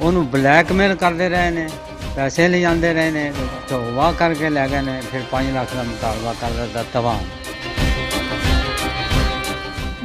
ਉਹਨੂੰ ਬਲੈਕਮੇਲ ਕਰਦੇ ਰਹੇ ਨੇ, ਪੈਸੇ ਲੈ ਜਾਂਦੇ ਰਹੇ ਨੇ, ਧੋਵਾ ਕਰਕੇ ਲੈ ਗਏ ਨੇ, ਫਿਰ 5 ਲੱਖ ਦਾ ਮੁਤਾਲਬਾ ਕਰ ਦਿੱਤਾ ਤਵਾਨ।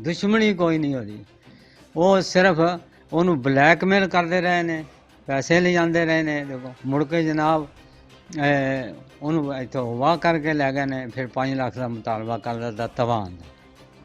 ਦੁਸ਼ਮਣੀ ਕੋਈ ਨਹੀਂ ਹੋਈ। ਉਹ ਸਿਰਫ ਉਹਨੂੰ ਬਲੈਕਮੇਲ ਕਰਦੇ ਰਹੇ ਨੇ, ਪੈਸੇ ਲੈ ਜਾਂਦੇ ਰਹੇ ਨੇ। ਦੇਖੋ ਮੁੜ ਕੇ ਜਨਾਬ ਉਹਨੂੰ ਇੱਥੋਂ ਵਾਹ ਕਰਕੇ ਲੈ ਗਏ ਨੇ, ਫਿਰ 5 ਲੱਖ ਦਾ ਮੁਤਾਲਬਾ ਕਰ ਦਿੱਤਾ ਤਵਾਨ।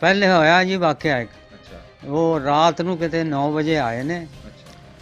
ਪਹਿਲੇ ਹੋਇਆ ਜੀ ਵਾਕਿਆ ਇੱਕ। ਉਹ ਰਾਤ ਨੂੰ ਕਿਤੇ 9 ਵਜੇ ਆਏ ਨੇ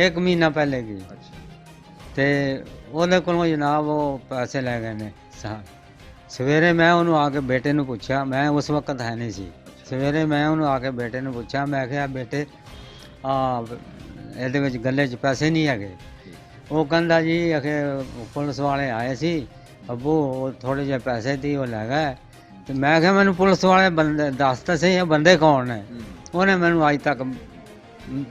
1 ਮਹੀਨਾ ਪਹਿਲੇ ਕੀ ਤੇ ਉਹਦੇ ਕੋਲੋਂ ਜਨਾਬ ਉਹ ਪੈਸੇ ਲੈ ਗਏ ਨੇ। ਸਵੇਰੇ ਮੈਂ ਉਹਨੂੰ ਆ ਕੇ ਬੇਟੇ ਨੂੰ ਪੁੱਛਿਆ, ਮੈਂ ਉਸ ਵਕਤ ਹੈ ਨਹੀਂ ਸੀ। ਸਵੇਰੇ ਮੈਂ ਉਹਨੂੰ ਆ ਕੇ ਬੇਟੇ ਨੂੰ ਪੁੱਛਿਆ, ਮੈਂ ਕਿਹਾ ਬੇਟੇ ਇਹਦੇ ਵਿੱਚ ਗੱਲੇ 'ਚ ਪੈਸੇ ਨਹੀਂ ਹੈਗੇ। ਉਹ ਕਹਿੰਦਾ ਜੀ ਅਖੇ ਪੁਲਿਸ ਵਾਲੇ ਆਏ ਸੀ ਅੱਬੂ, ਉਹ ਥੋੜ੍ਹੇ ਜਿਹੇ ਪੈਸੇ ਦੀ ਉਹ ਲੈ ਗਏ। ਤੇ ਮੈਂ ਕਿਹਾ ਮੈਨੂੰ ਪੁਲਿਸ ਵਾਲੇ ਬੰਦੇ ਦੱਸ ਤਾਂ ਸਹੀ ਇਹ ਬੰਦੇ ਕੌਣ ਨੇ। ਉਹਨੇ ਮੈਨੂੰ ਅੱਜ ਤੱਕ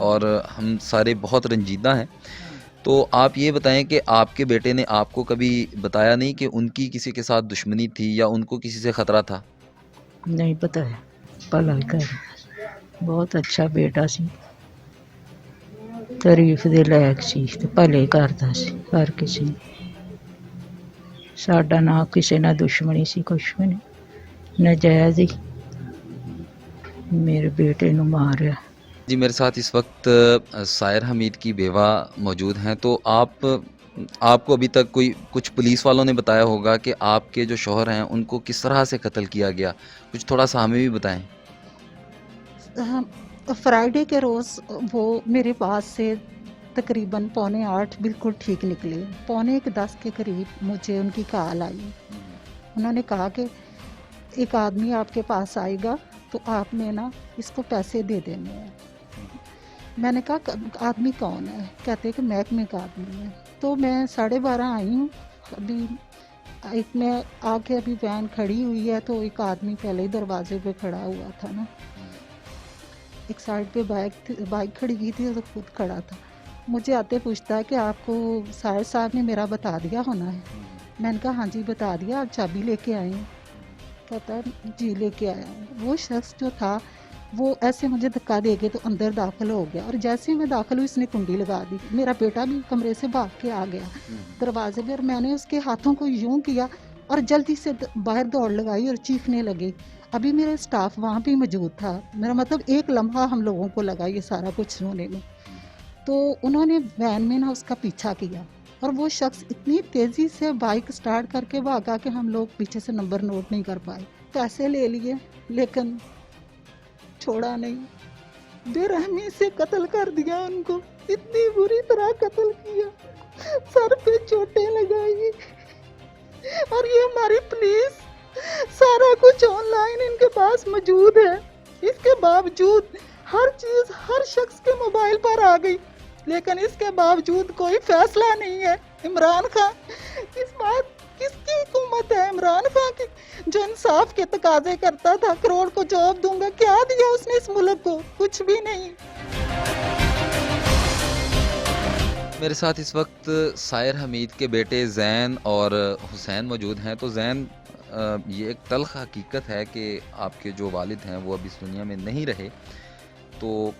اور ہم سارے بہت رنجیدہ ہیں. تو آپ یہ بتائیں کہ آپ کے بیٹے نے آپ کو کبھی بتایا نہیں کہ ان کی کسی کے ساتھ دشمنی تھی یا ان کو کسی سے خطرہ تھا؟ نہیں پتہ ہے بھلا کر بہت اچھا بیٹا سی ਤਾਰੀਫ ਦੇ ਲਾਇਕ ਸੀ ਤੇ ਭਲੇ ਕਰਦਾ ਸੀ ਹਰ ਕਿਸੇ ਨੂੰ ਸਾਡਾ ਨਾ ਕਿਸੇ ਨਾਲ ਦੁਸ਼ਮਣੀ ਸੀ ਕੁਛ ਵੀ ਨਹੀਂ ਨਜਾਇਜ਼ ਹੀ ਮੇਰੇ ਬੇਟੇ ਨੂੰ ਮਾਰਿਆ جی میرے ساتھ اس وقت سائر حمید کی بیوہ موجود ہیں. تو آپ کو ابھی تک کچھ پولیس والوں نے بتایا ہوگا کہ آپ کے جو شوہر ہیں ان کو کس طرح سے قتل کیا گیا، کچھ تھوڑا سا ہمیں بھی بتائیں. فرائیڈے کے روز وہ میرے پاس سے تقریباً 7:45 بالکل ٹھیک نکلے. 9:45 کے قریب مجھے ان کی کال آئی. انہوں نے کہا کہ ایک آدمی آپ کے پاس آئے گا تو آپ نے نا اس کو پیسے دے دینے ہیں. میں نے کہا آدمی کون ہے؟ کہتے کہ محکمے کا آدمی ہے. تو میں 12:30 آئی ہوں. ابھی ایک میں آ کے ابھی وین کھڑی ہوئی ہے تو ایک آدمی پہلے ہی دروازے پہ کھڑا ہوا تھا نا، ایک سائڈ پہ بائک کھڑی ہوئی تھی تو خود کھڑا تھا. مجھے آتے پوچھتا ہے کہ آپ کو سائر صاحب نے میرا بتا دیا ہونا ہے. میں نے کہا ہاں جی بتا دیا، آپ چابی لے کے آئے ہیں؟ کہتا جی لے کے آیا ہوں. وہ شخص جو تھا وہ ایسے مجھے دھکا دے کے تو اندر داخل ہو گیا اور جیسے ہی میں داخل ہوئی اس نے کنڈی لگا دی. میرا بیٹا بھی کمرے سے بھاگ کے آ گیا دروازے پہ اور میں نے اس کے ہاتھوں کو یوں کیا اور جلدی سے باہر دوڑ لگائی اور چیخنے لگے. ابھی میرا اسٹاف وہاں پہ موجود تھا. میرا مطلب ایک لمحہ ہم لوگوں کو لگا یہ سارا کچھ ہونے میں. تو انہوں نے وین میں نا اس کا پیچھا کیا اور وہ شخص اتنی تیزی سے بائک سٹارٹ کر کے بھاگا کہ ہم لوگ پیچھے سے نمبر نوٹ نہیں کر پائے. پیسے لے لیے لیکن چھوڑا نہیں. بے رحمی سے قتل کر دیا ان کو، اتنی بری طرح قتل کیا، سر پہ چوٹیں لگائی. اور یہ ہماری پولیس سارا کچھ آن لائن ان کے پاس موجود ہے. اس کے باوجود ہر چیز ہر شخص کے موبائل پر آ گئی لیکن اس کے باوجود کوئی فیصلہ نہیں ہے. عمران خان اس بات کس کی حکومت ہے؟ عمران خان کی جو انصاف کے تقاضے کرتا تھا، کروڑ کو جاب دوں گا، کیا دیا اس نے اس ملک کو؟ کچھ بھی نہیں. میرے ساتھ اس وقت سائر حمید کے بیٹے زین اور حسین موجود ہیں. تو زین، یہ ایک تلخ حقیقت ہے کہ آپ کے جو والد ہیں وہ اب اس دنیا میں نہیں رہے، تو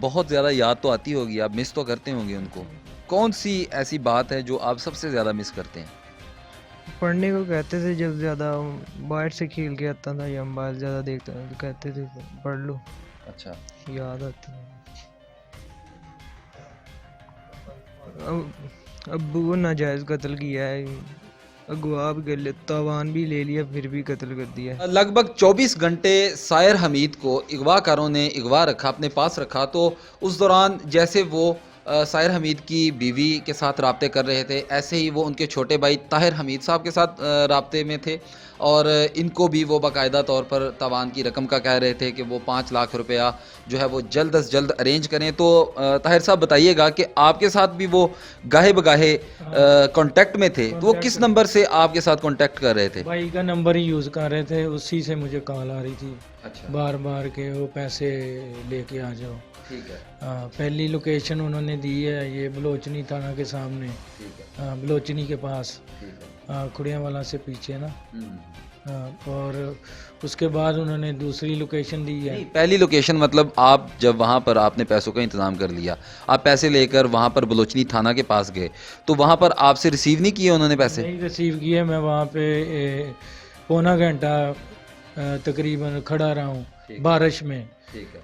بہت زیادہ یاد تو آتی ہوگی، آپ مس تو کرتے ہوں گے ان کو. کون سی ایسی بات ہے جو آپ سب سے زیادہ مس کرتے ہیں؟ پڑھنے کو کہتے تھے جب زیادہ باہر سے کھیل کے آتا تھا یا موبائل زیادہ دیکھتا تھا تو کہتے تھے پڑھ لو. اچھا. یاد آتا ہے. ابو کو ناجائز قتل کیا ہے، اغوا بھی کر لیا، تاوان بھی لے لیا، پھر بھی قتل کر دیا. لگ بھگ 24 گھنٹے سائر حمید کو اغوا کاروں نے اغوا رکھا، اپنے پاس رکھا. تو اس دوران جیسے وہ سائر حمید کی بیوی کے ساتھ رابطے کر رہے تھے، ایسے ہی وہ ان کے چھوٹے بھائی طاہر حمید صاحب کے ساتھ رابطے میں تھے اور ان کو بھی وہ باقاعدہ طور پر تاوان کی رقم کا کہہ رہے تھے کہ وہ 5 لاکھ روپیہ جو ہے وہ جلد از جلد ارینج کریں. تو طاہر صاحب بتائیے گا کہ آپ کے ساتھ بھی وہ گاہے بگاہے کانٹیکٹ میں تھے، تو وہ کس نمبر سے آپ کے ساتھ کانٹیکٹ کر رہے تھے؟ بھائی کا نمبر ہی یوز کر رہے تھے، اسی سے مجھے کال آ رہی تھی بار بار کہ وہ پیسے لے کے آ جاؤ. ٹھیک ہے. پہلی لوکیشن انہوں نے دی ہے یہ بلوچنی تھانہ کے سامنے، بلوچنی کے پاس، کھڑیاں والا سے پیچھے نا. اور اس کے بعد انہوں نے دوسری لوکیشن دی ہے. پہلی لوکیشن مطلب آپ جب وہاں پر آپ نے پیسوں کا انتظام کر لیا، آپ پیسے لے کر وہاں پر بلوچنی تھانہ کے پاس گئے، تو وہاں پر آپ سے ریسیو نہیں کیے انہوں نے پیسے؟ نہیں ریسیو کیے. میں وہاں پہ پونا گھنٹہ تقریباً کھڑا رہا ہوں بارش میں،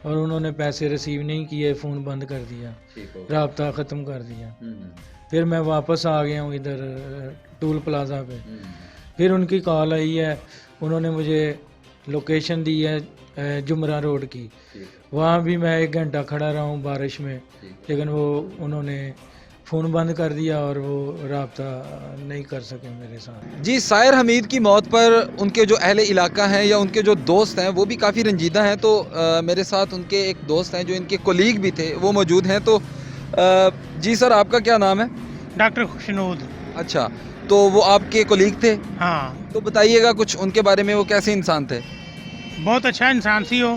اور انہوں نے پیسے ریسیو نہیں کیے، فون بند کر دیا، رابطہ ختم کر دیا. پھر میں واپس آ گیا ہوں ادھر ٹول پلازا پہ. پھر ان کی کال آئی ہے، انہوں نے مجھے لوکیشن دی ہے جمرہ روڈ کی. وہاں بھی میں 1 گھنٹہ کھڑا رہا ہوں بارش میں، لیکن وہ انہوں نے فون بند کر دیا اور وہ رابطہ نہیں کر سکے میرے ساتھ. جی، سائر حمید کی موت پر ان کے جو اہل علاقہ ہیں یا ان کے جو دوست ہیں وہ بھی کافی رنجیدہ ہیں. تو میرے ساتھ ان کے ایک دوست ہیں جو ان کے کولیگ بھی تھے، وہ موجود ہیں. تو جی سر، آپ کا کیا نام ہے؟ ڈاکٹر خوشنود. اچھا، تو وہ آپ کے کولیگ تھے؟ ہاں. تو بتائیے گا کچھ ان کے بارے میں، وہ کیسے انسان تھے؟ بہت اچھا انسان سی وہ،